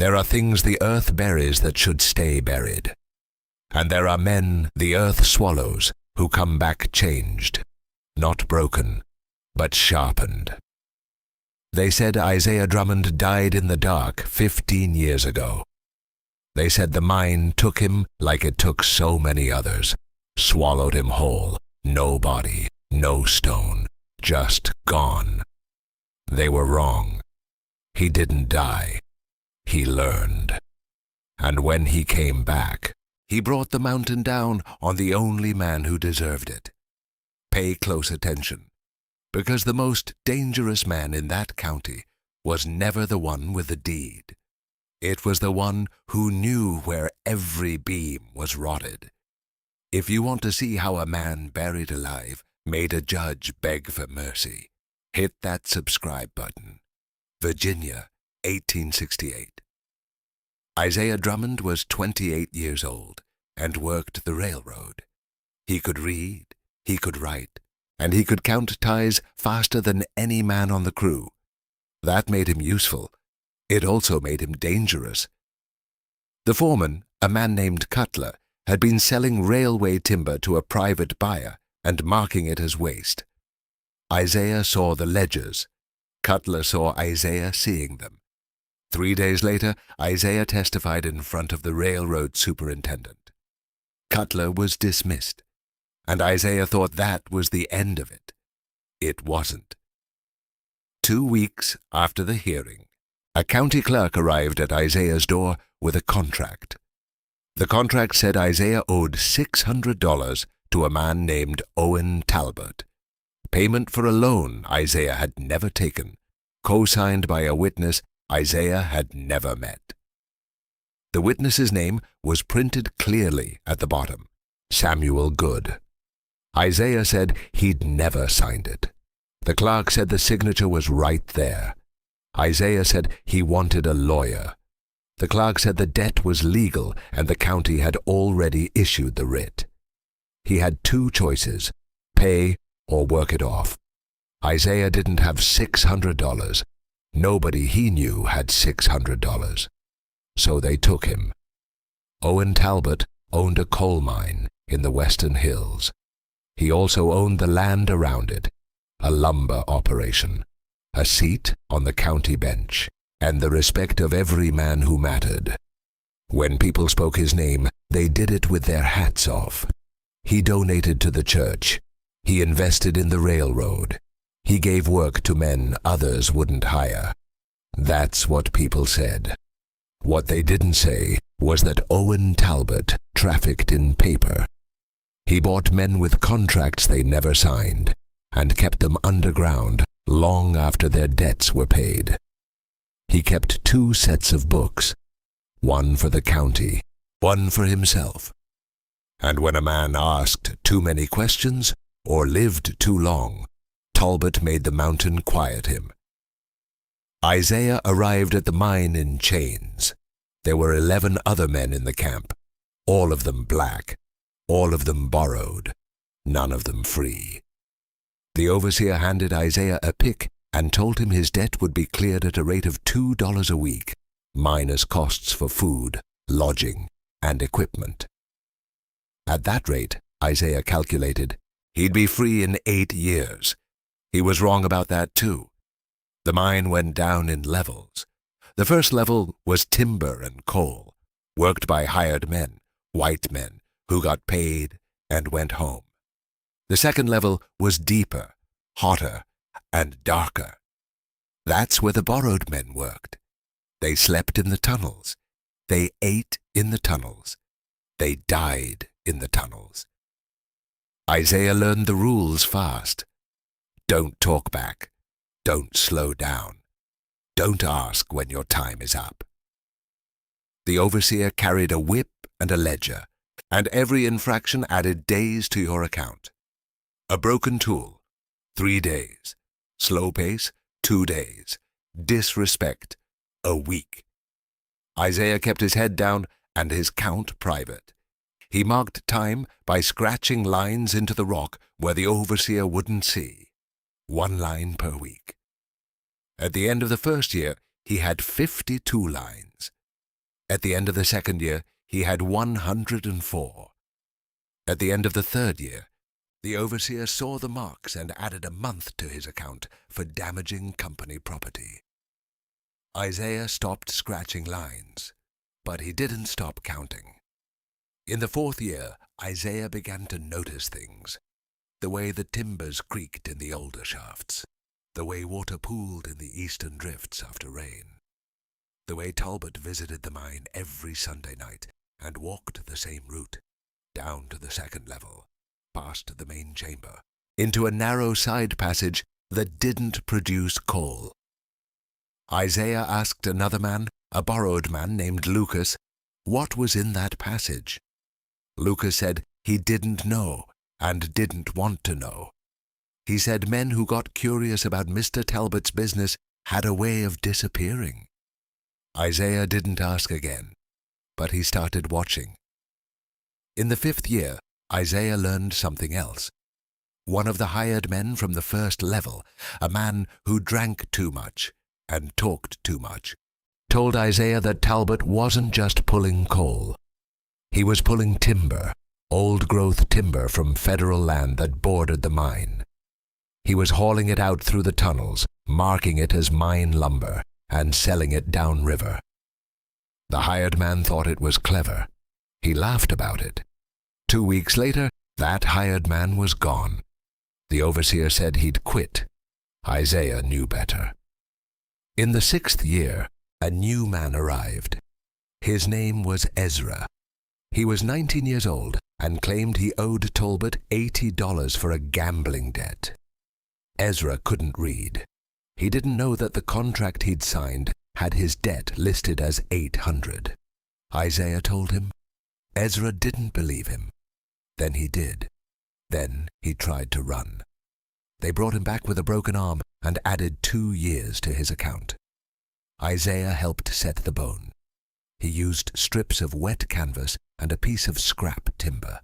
There are things the earth buries that should stay buried. And there are men the earth swallows who come back changed, not broken, but sharpened. They said Isaiah Drummond died in the dark 15 years ago. They said the mine took him like it took so many others, swallowed him whole, no body, no stone, just gone. They were wrong. He didn't die. He learned. And when he came back, he brought the mountain down on the only man who deserved it. Pay close attention, because the most dangerous man in that county was never the one with the deed. It was the one who knew where every beam was rotted. If you want to see how a man buried alive made a judge beg for mercy, hit that subscribe button. Virginia, 1868. Isaiah Drummond was 28 years old and worked the railroad. He could read, he could write, and he could count ties faster than any man on the crew. That made him useful. It also made him dangerous. The foreman, a man named Cutler, had been selling railway timber to a private buyer and marking it as waste. Isaiah saw the ledgers. Cutler saw Isaiah seeing them. 3 days later, Isaiah testified in front of the railroad superintendent. Cutler was dismissed, and Isaiah thought that was the end of it. It wasn't. 2 weeks after the hearing, a county clerk arrived at Isaiah's door with a contract. The contract said Isaiah owed $600 to a man named Owen Talbot, payment for a loan Isaiah had never taken, co-signed by a witness Isaiah had never met. The witness's name was printed clearly at the bottom, Samuel Good. Isaiah said he'd never signed it. The clerk said the signature was right there. Isaiah said he wanted a lawyer. The clerk said the debt was legal and the county had already issued the writ. He had 2 choices, pay or work it off. Isaiah didn't have $600. Nobody he knew had $600. So they took him. Owen Talbot owned a coal mine in the Western Hills. He also owned the land around it, a lumber operation, a seat on the county bench, and the respect of every man who mattered. When people spoke his name, they did it with their hats off. He donated to the church. He invested in the railroad. He gave work to men others wouldn't hire. That's what people said. What they didn't say was that Owen Talbot trafficked in paper. He bought men with contracts they never signed and kept them underground long after their debts were paid. He kept 2 sets of books, one for the county, one for himself. And when a man asked too many questions or lived too long, Talbot made the mountain quiet him. Isaiah arrived at the mine in chains. There were 11 other men in the camp, all of them black, all of them borrowed, none of them free. The overseer handed Isaiah a pick and told him his debt would be cleared at a rate of $2 a week, minus costs for food, lodging, and equipment. At that rate, Isaiah calculated, he'd be free in 8 years. He was wrong about that too. The mine went down in levels. The first level was timber and coal, worked by hired men, white men, who got paid and went home. The second level was deeper, hotter, and darker. That's where the borrowed men worked. They slept in the tunnels. They ate in the tunnels. They died in the tunnels. Isaiah learned the rules fast. Don't talk back. Don't slow down. Don't ask when your time is up. The overseer carried a whip and a ledger, and every infraction added days to your account. A broken tool, 3 days. Slow pace, 2 days. Disrespect, a week. Isaiah kept his head down and his count private. He marked time by scratching lines into the rock where the overseer wouldn't see. 1 line per week. At the end of the first year, he had 52 lines. At the end of the second year, he had 104. At the end of the third year, the overseer saw the marks and added a month to his account for damaging company property. Isaiah stopped scratching lines, but he didn't stop counting. In the fourth year, Isaiah began to notice things. The way the timbers creaked in the older shafts, the way water pooled in the eastern drifts after rain, the way Talbot visited the mine every Sunday night and walked the same route, down to the second level, past the main chamber, into a narrow side passage that didn't produce coal. Isaiah asked another man, a borrowed man named Lucas, what was in that passage. Lucas said he didn't know and didn't want to know. He said men who got curious about Mr. Talbot's business had a way of disappearing. Isaiah didn't ask again, but he started watching. In the fifth year, Isaiah learned something else. One of the hired men from the first level, a man who drank too much and talked too much, told Isaiah that Talbot wasn't just pulling coal. He was pulling timber, old-growth timber from federal land that bordered the mine. He was hauling it out through the tunnels, marking it as mine lumber, and selling it downriver. The hired man thought it was clever. He laughed about it. 2 weeks later, that hired man was gone. The overseer said he'd quit. Isaiah knew better. In the sixth year, a new man arrived. His name was Ezra. He was 19 years old and claimed he owed Talbot $80 for a gambling debt. Ezra couldn't read. He didn't know that the contract he'd signed had his debt listed as $800. Isaiah told him. Ezra didn't believe him. Then he did. Then he tried to run. They brought him back with a broken arm and added 2 years to his account. Isaiah helped set the bone. He used strips of wet canvas and a piece of scrap timber.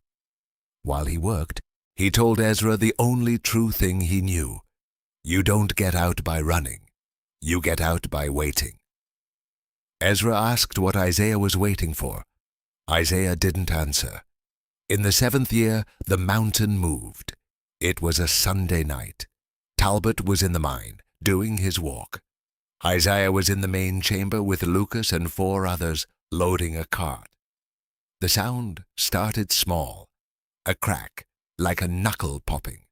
While he worked, he told Ezra the only true thing he knew. You don't get out by running. You get out by waiting. Ezra asked what Isaiah was waiting for. Isaiah didn't answer. In the seventh year, the mountain moved. It was a Sunday night. Talbot was in the mine, doing his walk. Isaiah was in the main chamber with Lucas and 4 others, loading a cart. The sound started small, a crack, like a knuckle popping.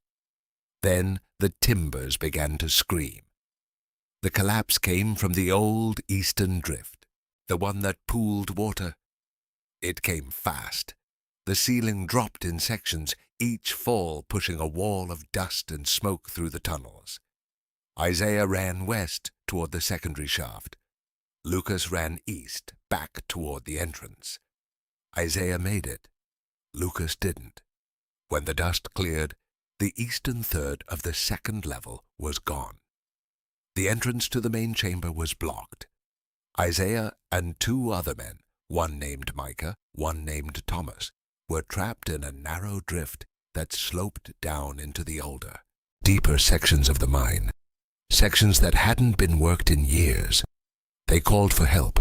Then the timbers began to scream. The collapse came from the old eastern drift, the one that pooled water. It came fast. The ceiling dropped in sections, each fall pushing a wall of dust and smoke through the tunnels. Isaiah ran west toward the secondary shaft. Lucas ran east, back toward the entrance. Isaiah made it. Lucas didn't. When the dust cleared, the eastern third of the second level was gone. The entrance to the main chamber was blocked. Isaiah and 2 other men, one named Micah, one named Thomas, were trapped in a narrow drift that sloped down into the older, deeper sections of the mine, sections that hadn't been worked in years. They called for help.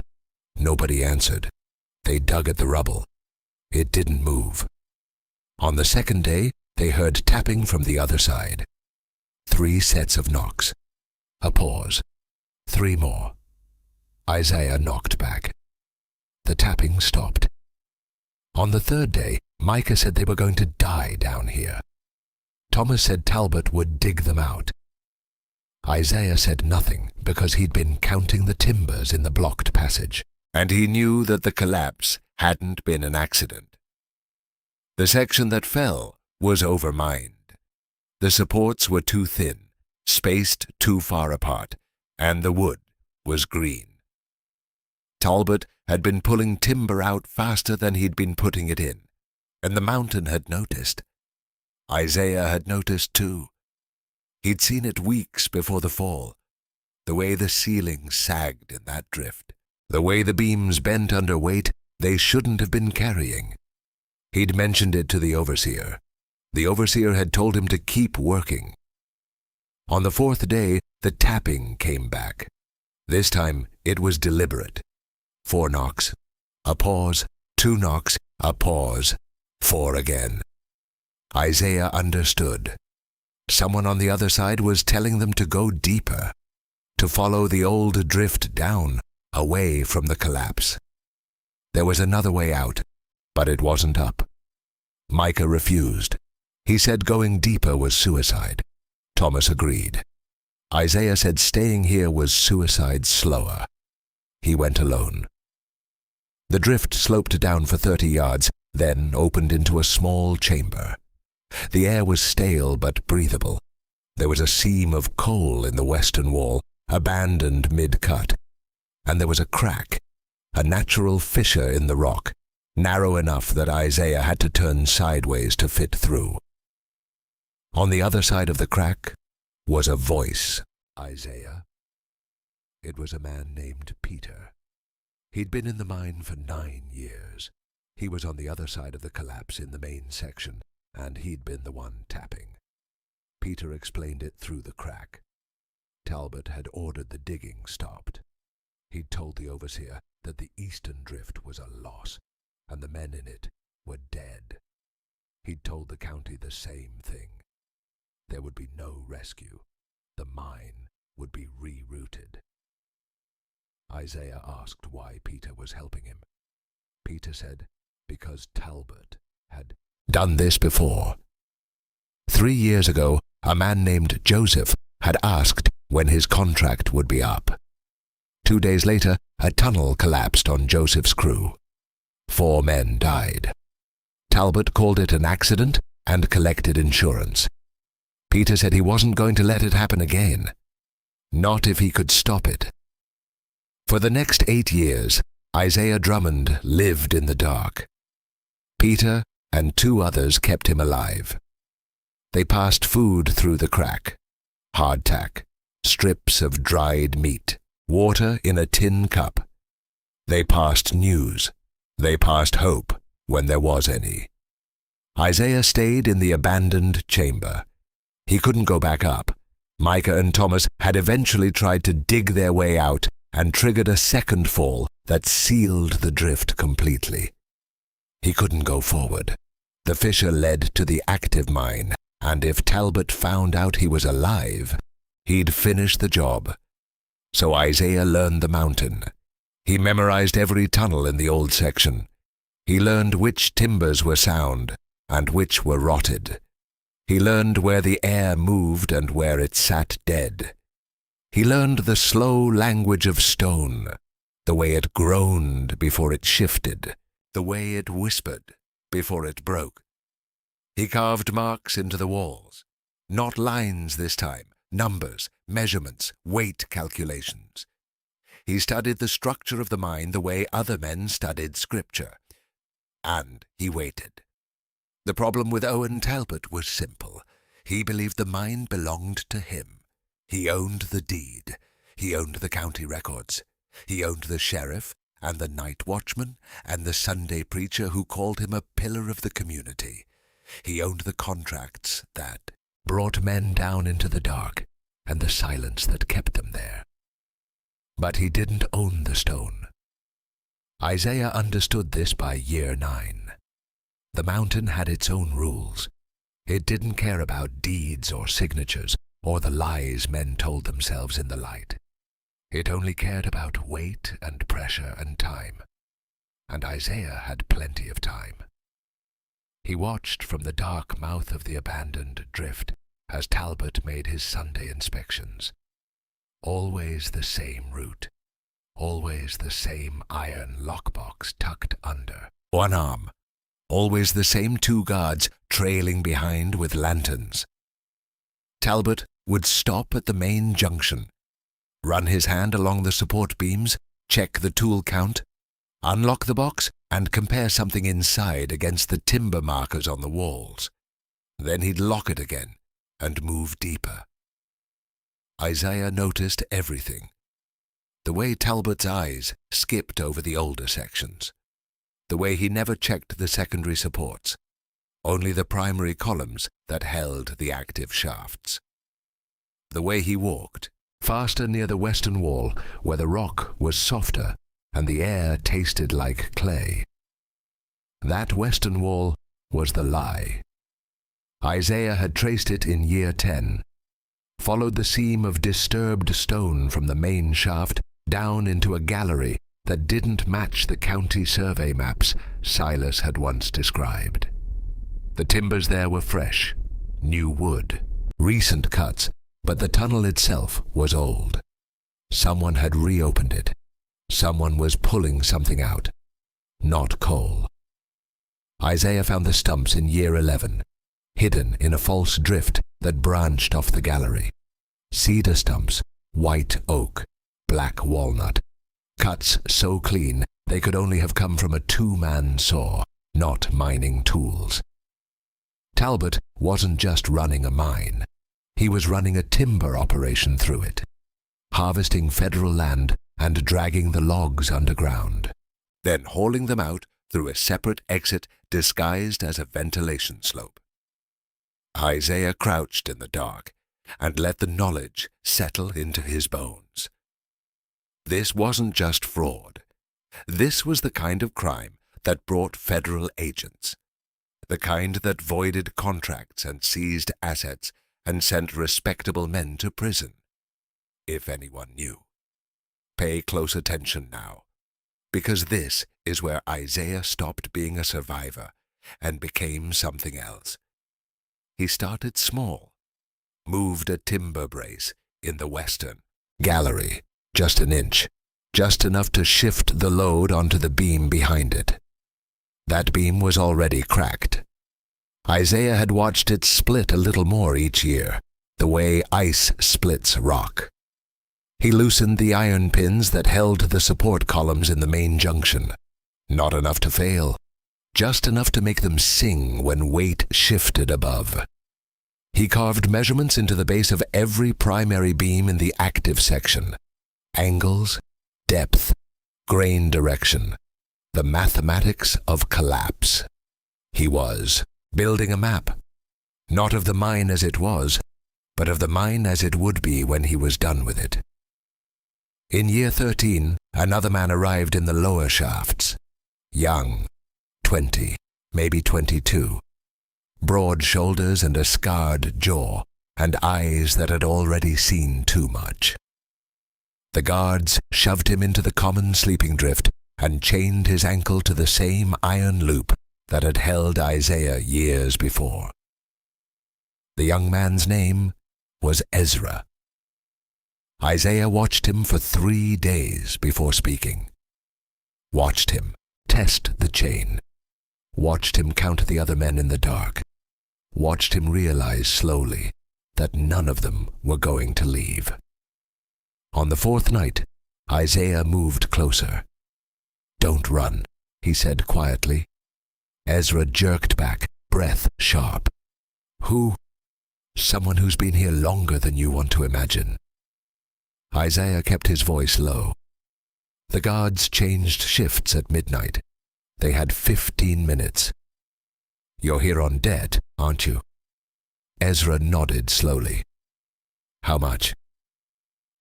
Nobody answered. They dug at the rubble. It didn't move. On the second day, they heard tapping from the other side. 3 sets of knocks. A pause. 3 more. Isaiah knocked back. The tapping stopped. On the third day, Micah said they were going to die down here. Thomas said Talbot would dig them out. Isaiah said nothing because he'd been counting the timbers in the blocked passage, and he knew that the collapse hadn't been an accident. The section that fell was overmined. The supports were too thin, spaced too far apart, and the wood was green. Talbot had been pulling timber out faster than he'd been putting it in, and the mountain had noticed. Isaiah had noticed too. He'd seen it weeks before the fall, the way the ceiling sagged in that drift, the way the beams bent under weight they shouldn't have been carrying. He'd mentioned it to the overseer. The overseer had told him to keep working. On the 4th day, the tapping came back. This time, it was deliberate. 4 knocks, A pause, 2 knocks, a pause, 4 again. Isaiah understood. Someone on the other side was telling them to go deeper, to follow the old drift down, away from the collapse. There was another way out, but it wasn't up. Micah refused. He said going deeper was suicide. Thomas agreed. Isaiah said staying here was suicide slower. He went alone. The drift sloped down for 30 yards, then opened into a small chamber. The air was stale but breathable. There was a seam of coal in the western wall, abandoned mid-cut, and there was a crack, a natural fissure in the rock, narrow enough that Isaiah had to turn sideways to fit through. On the other side of the crack was a voice. Isaiah? It was a man named Peter. He'd been in the mine for 9 years. He was on the other side of the collapse in the main section, and he'd been the one tapping. Peter explained it through the crack. Talbot had ordered the digging stopped. He'd told the overseer that the eastern drift was a loss, and the men in it were dead. He'd told the county the same thing. There would be no rescue. The mine would be rerouted. Isaiah asked why Peter was helping him. Peter said because Talbot had done this before. 3 years ago, a man named Joseph had asked when his contract would be up. 2 days later, a tunnel collapsed on Joseph's crew. 4 men died. Talbot called it an accident and collected insurance. Peter said he wasn't going to let it happen again. Not if he could stop it. For the next 8 years, Isaiah Drummond lived in the dark. Peter and 2 others kept him alive. They passed food through the crack, hardtack, strips of dried meat, water in a tin cup. They passed news. They passed hope, when there was any. Isaiah stayed in the abandoned chamber. He couldn't go back up. Micah and Thomas had eventually tried to dig their way out and triggered a second fall that sealed the drift completely. He couldn't go forward. The fissure led to the active mine, and if Talbot found out he was alive, he'd finish the job. So Isaiah learned the mountain. He memorized every tunnel in the old section. He learned which timbers were sound and which were rotted. He learned where the air moved and where it sat dead. He learned the slow language of stone, the way it groaned before it shifted, the way it whispered before it broke. He carved marks into the walls, not lines this time, numbers, measurements, weight calculations. He studied the structure of the mine the way other men studied scripture. And he waited. The problem with Owen Talbot was simple. He believed the mine belonged to him. He owned the deed. He owned the county records. He owned the sheriff and the night watchman and the Sunday preacher who called him a pillar of the community. He owned the contracts that brought men down into the dark and the silence that kept them there. But he didn't own the stone. Isaiah understood this by year 9. The mountain had its own rules. It didn't care about deeds or signatures or the lies men told themselves in the light. It only cared about weight and pressure and time. And Isaiah had plenty of time. He watched from the dark mouth of the abandoned drift as Talbot made his Sunday inspections. Always the same route. Always the same iron lockbox tucked under one arm. Always the same 2 guards trailing behind with lanterns. Talbot would stop at the main junction, run his hand along the support beams, check the tool count, unlock the box, and compare something inside against the timber markers on the walls. Then he'd lock it again and move deeper. Isaiah noticed everything. The way Talbot's eyes skipped over the older sections. The way he never checked the secondary supports, only the primary columns that held the active shafts. The way he walked, faster near the western wall where the rock was softer and the air tasted like clay. That western wall was the lie. Isaiah had traced it in year 10, followed the seam of disturbed stone from the main shaft down into a gallery that didn't match the county survey maps Silas had once described. The timbers there were fresh, new wood, recent cuts, but the tunnel itself was old. Someone had reopened it. Someone was pulling something out, not coal. Isaiah found the stumps in year 11, hidden in a false drift that branched off the gallery. Cedar stumps, white oak, black walnut, cuts so clean they could only have come from a two-man saw, not mining tools. Talbot wasn't just running a mine. He was running a timber operation through it, harvesting federal land and dragging the logs underground, then hauling them out through a separate exit disguised as a ventilation slope. Isaiah crouched in the dark and let the knowledge settle into his bones. This wasn't just fraud. This was the kind of crime that brought federal agents, the kind that voided contracts and seized assets and sent respectable men to prison, if anyone knew. Pay close attention now, because this is where Isaiah stopped being a survivor and became something else. He started small, moved a timber brace in the western gallery, just an inch, just enough to shift the load onto the beam behind it. That beam was already cracked. Isaiah had watched it split a little more each year, the way ice splits rock. He loosened the iron pins that held the support columns in the main junction. Not enough to fail, just enough to make them sing when weight shifted above. He carved measurements into the base of every primary beam in the active section. Angles, depth, grain direction, the mathematics of collapse. He was building a map, not of the mine as it was, but of the mine as it would be when he was done with it. In year 13, another man arrived in the lower shafts. Young, 20, maybe 22. Broad shoulders and a scarred jaw, and eyes that had already seen too much. The guards shoved him into the common sleeping drift and chained his ankle to the same iron loop that had held Isaiah years before. The young man's name was Ezra. Isaiah watched him for 3 days before speaking. Watched him test the chain. Watched him count the other men in the dark. Watched him realize slowly that none of them were going to leave. On the 4th night, Isaiah moved closer. "Don't run," he said quietly. Ezra jerked back, breath sharp. "Who?" "Someone who's been here longer than you want to imagine." Isaiah kept his voice low. The guards changed shifts at midnight. They had 15 minutes. "You're here on debt, aren't you?" Ezra nodded slowly. "How much?"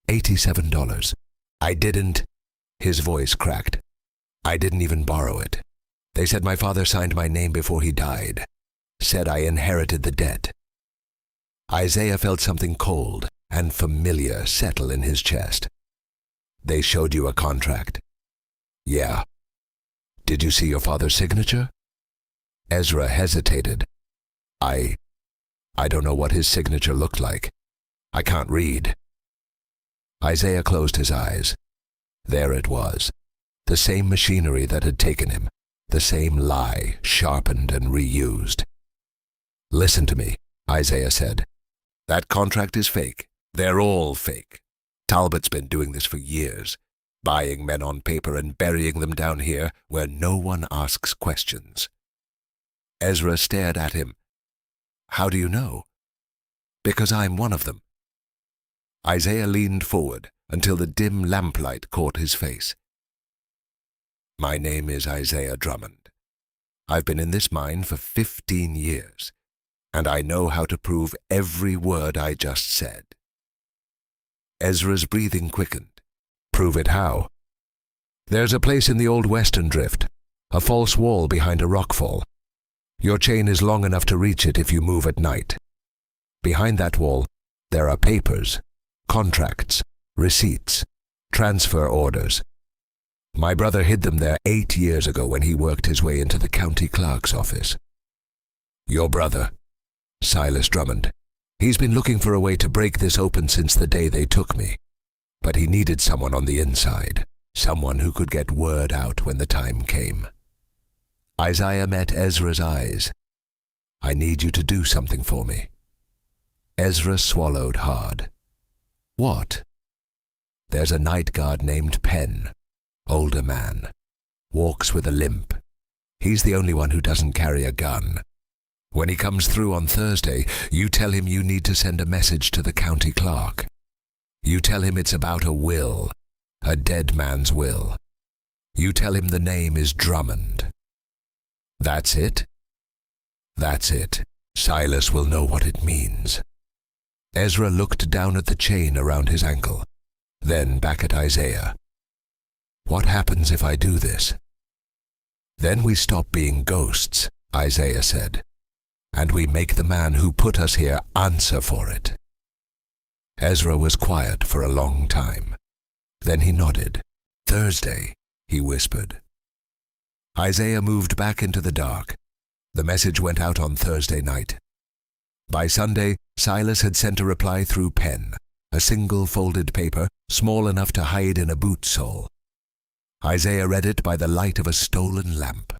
$87. "I didn't..." His voice cracked. "I didn't even borrow it. They said my father signed my name before he died. Said I inherited the debt." Isaiah felt something cold and familiar settle in his chest. "They showed you a contract?" "Yeah." "Did you see your father's signature?" Ezra hesitated. I don't know what his signature looked like. I can't read." Isaiah closed his eyes. There it was, the same machinery that had taken him, the same lie sharpened and reused. "Listen to me," Isaiah said. "That contract is fake. They're all fake. Talbot's been doing this for years, buying men on paper and burying them down here where no one asks questions." Ezra stared at him. "How do you know?" "Because I'm one of them." Isaiah leaned forward until the dim lamplight caught his face. "My name is Isaiah Drummond. I've been in this mine for 15 years, and I know how to prove every word I just said." Ezra's breathing quickened. "Prove it how?" There's a place in the old Western Drift, a false wall behind a rockfall. Your chain is long enough to reach it if you move at night. Behind that wall, there are papers, contracts, receipts, transfer orders. My brother hid them there 8 years ago when he worked his way into the county clerk's office. Your brother, Silas Drummond, he's been looking for a way to break this open since the day they took me. But he needed someone on the inside, someone who could get word out when the time came. Isaiah met Ezra's eyes. I need you to do something for me. Ezra swallowed hard. What? There's a night guard named Penn, older man, walks with a limp. He's the only one who doesn't carry a gun. When he comes through on Thursday, you tell him you need to send a message to the county clerk. You tell him it's about a will, a dead man's will. You tell him the name is Drummond. That's it? That's it. Silas will know what it means. Ezra looked down at the chain around his ankle, then back at Isaiah. What happens if I do this? Then we stop being ghosts, Isaiah said, and we make the man who put us here answer for it. Ezra was quiet for a long time. Then he nodded. Thursday, he whispered. Isaiah moved back into the dark. The message went out on Thursday night. By Sunday, Silas had sent a reply through Penn, a single folded paper small enough to hide in a boot sole. Isaiah read it by the light of a stolen lamp.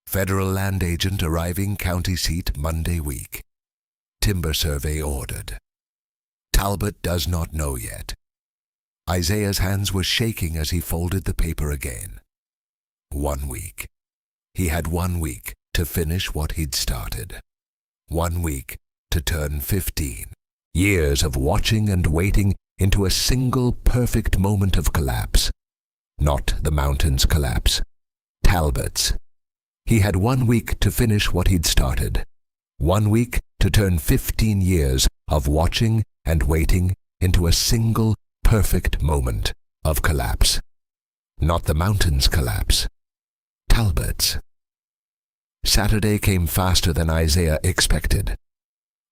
Federal land agent arriving county seat Monday week. Timber survey ordered. Talbot does not know yet. Isaiah's hands were shaking as he folded the paper again. 1 week. He had 1 week to finish what he'd started. 1 week to turn 15. Years of watching and waiting into a single perfect moment of collapse. Not the mountain's collapse. Talbot's. He had 1 week to finish what he'd started. 1 week to turn 15 years of watching and waiting into a single perfect moment of collapse. Not the mountain's collapse. Talbot's. Saturday came faster than Isaiah expected.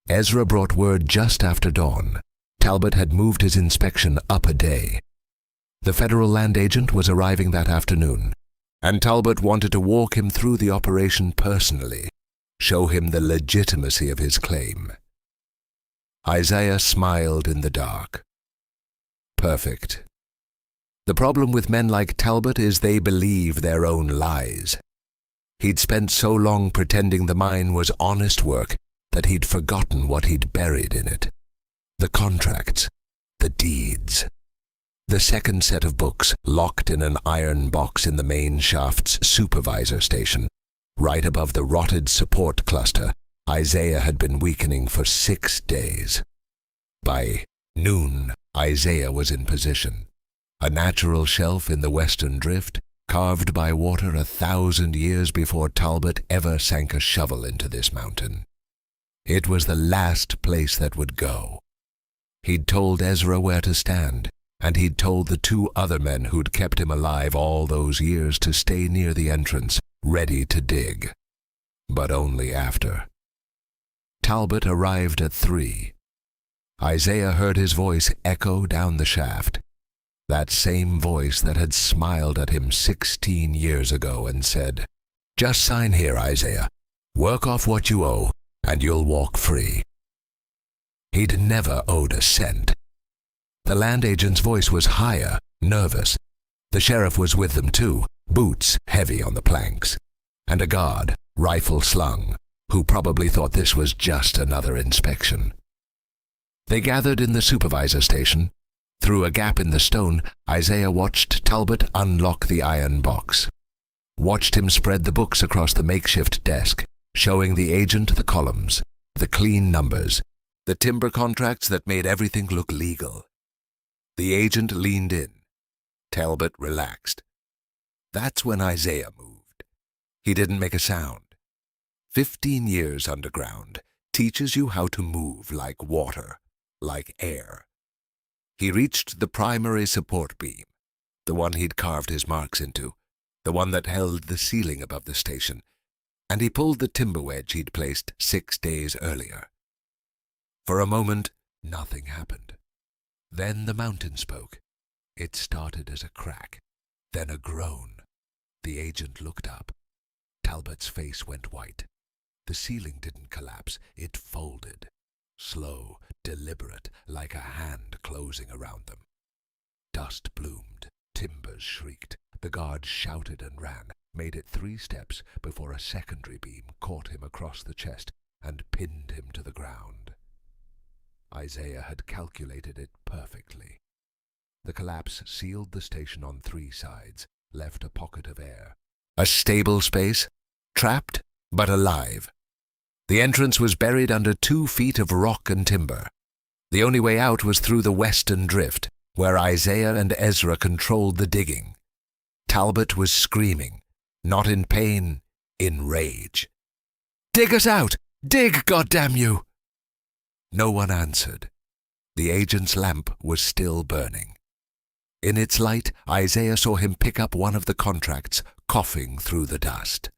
Ezra brought word just after dawn. Talbot had moved his inspection up a day. The federal land agent was arriving that afternoon, and Talbot wanted to walk him through the operation personally, show him the legitimacy of his claim. Isaiah smiled in the dark. Perfect. The problem with men like Talbot is they believe their own lies. He'd spent so long pretending the mine was honest work that he'd forgotten what he'd buried in it. The contracts, the deeds. The second set of books locked in an iron box in the main shaft's supervisor station, right above the rotted support cluster. Isaiah had been weakening for 6 days. By noon, Isaiah was in position. A natural shelf in the Western Drift, carved by water 1,000 years before Talbot ever sank a shovel into this mountain. It was the last place that would go. He'd told Ezra where to stand, and he'd told the 2 other men who'd kept him alive all those years to stay near the entrance, ready to dig. But only after. Talbot arrived at 3. Isaiah heard his voice echo down the shaft. That same voice that had smiled at him 16 years ago and said, "Just sign here, Isaiah. Work off what you owe, and you'll walk free." He'd never owed a cent. The land agent's voice was higher, nervous. The sheriff was with them too, boots heavy on the planks, and a guard, rifle slung, who probably thought this was just another inspection. They gathered in the supervisor station. Through a gap in the stone, Isaiah watched Talbot unlock the iron box. Watched him spread the books across the makeshift desk, showing the agent the columns, the clean numbers, the timber contracts that made everything look legal. The agent leaned in. Talbot relaxed. That's when Isaiah moved. He didn't make a sound. 15 years underground teaches you how to move like water, like air. He reached the primary support beam, the one he'd carved his marks into, the one that held the ceiling above the station, and he pulled the timber wedge he'd placed 6 days earlier. For a moment, nothing happened. Then the mountain spoke. It started as a crack, then a groan. The agent looked up. Talbot's face went white. The ceiling didn't collapse, it folded. Slow, deliberate, like a hand closing around them. Dust bloomed, timbers shrieked, the guards shouted and ran, made it 3 steps before a secondary beam caught him across the chest and pinned him to the ground. Isaiah had calculated it perfectly. The collapse sealed the station on 3 sides, left a pocket of air. A stable space, trapped but alive. The entrance was buried under 2 feet of rock and timber. The only way out was through the western drift, where Isaiah and Ezra controlled the digging. Talbot was screaming, not in pain, in rage. "Dig us out! Dig, goddamn you!" No one answered. The agent's lamp was still burning. In its light, Isaiah saw him pick up one of the contracts, coughing through the dust.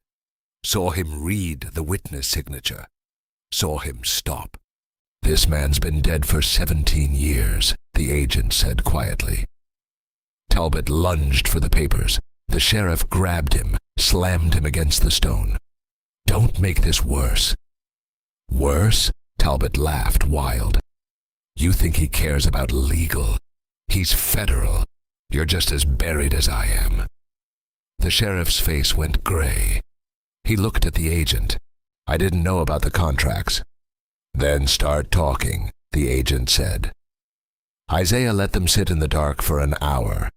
Saw him read the witness signature. Saw him stop. "This man's been dead for 17 years, the agent said quietly. Talbot lunged for the papers. The sheriff grabbed him, slammed him against the stone. "Don't make this worse." "Worse?" Talbot laughed, wild. "You think he cares about legal? He's federal. You're just as buried as I am." The sheriff's face went gray. He looked at the agent. "I didn't know about the contracts." "Then start talking," the agent said. Isaiah let them sit in the dark for an hour.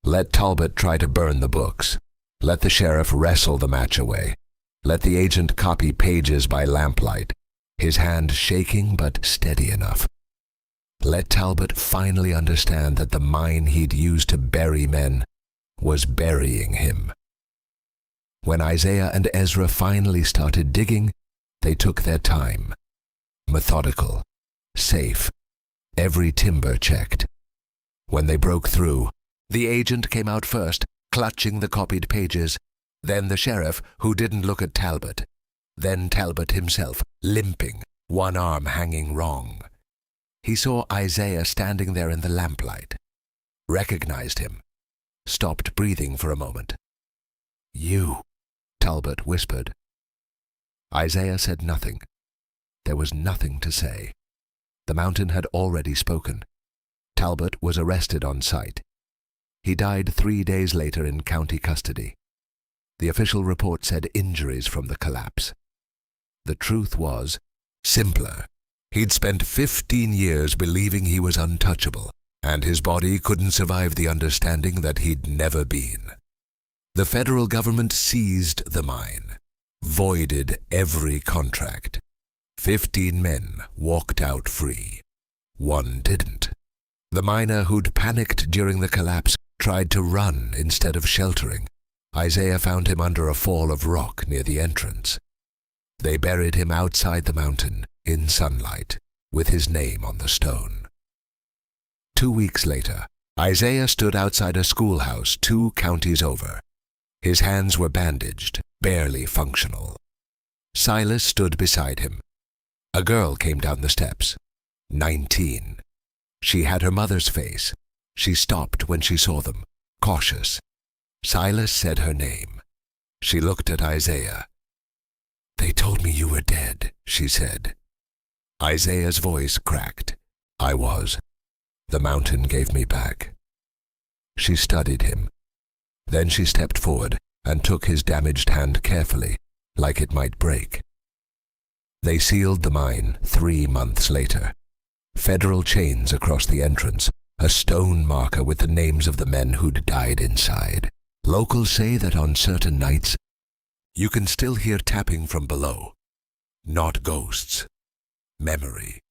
Let Talbot try to burn the books. Let the sheriff wrestle the match away. Let the agent copy pages by lamplight, his hand shaking but steady enough. Let Talbot finally understand that the mine he'd used to bury men was burying him. When Isaiah and Ezra finally started digging, they took their time. Methodical, safe, every timber checked. When they broke through, the agent came out first, clutching the copied pages, then the sheriff, who didn't look at Talbot, then Talbot himself, limping, one arm hanging wrong. He saw Isaiah standing there in the lamplight, recognized him, stopped breathing for a moment. "You," Talbot whispered. Isaiah said nothing. There was nothing to say. The mountain had already spoken. Talbot was arrested on sight. He died 3 days later in county custody. The official report said injuries from the collapse. The truth was simpler. He'd spent 15 years believing he was untouchable, and his body couldn't survive the understanding that he'd never been. The federal government seized the mine, voided every contract. 15 men walked out free. 1 didn't. The miner who'd panicked during the collapse tried to run instead of sheltering. Isaiah found him under a fall of rock near the entrance. They buried him outside the mountain, in sunlight, with his name on the stone. 2 weeks later, Isaiah stood outside a schoolhouse 2 counties over. His hands were bandaged, barely functional. Silas stood beside him. A girl came down the steps, 19. She had her mother's face. She stopped when she saw them, cautious. Silas said her name. She looked at Isaiah. "They told me you were dead," she said. Isaiah's voice cracked. "I was. The mountain gave me back." She studied him. Then she stepped forward and took his damaged hand carefully, like it might break. They sealed the mine 3 months later. Federal chains across the entrance, a stone marker with the names of the men who'd died inside. Locals say that on certain nights, you can still hear tapping from below. Not ghosts. Memory.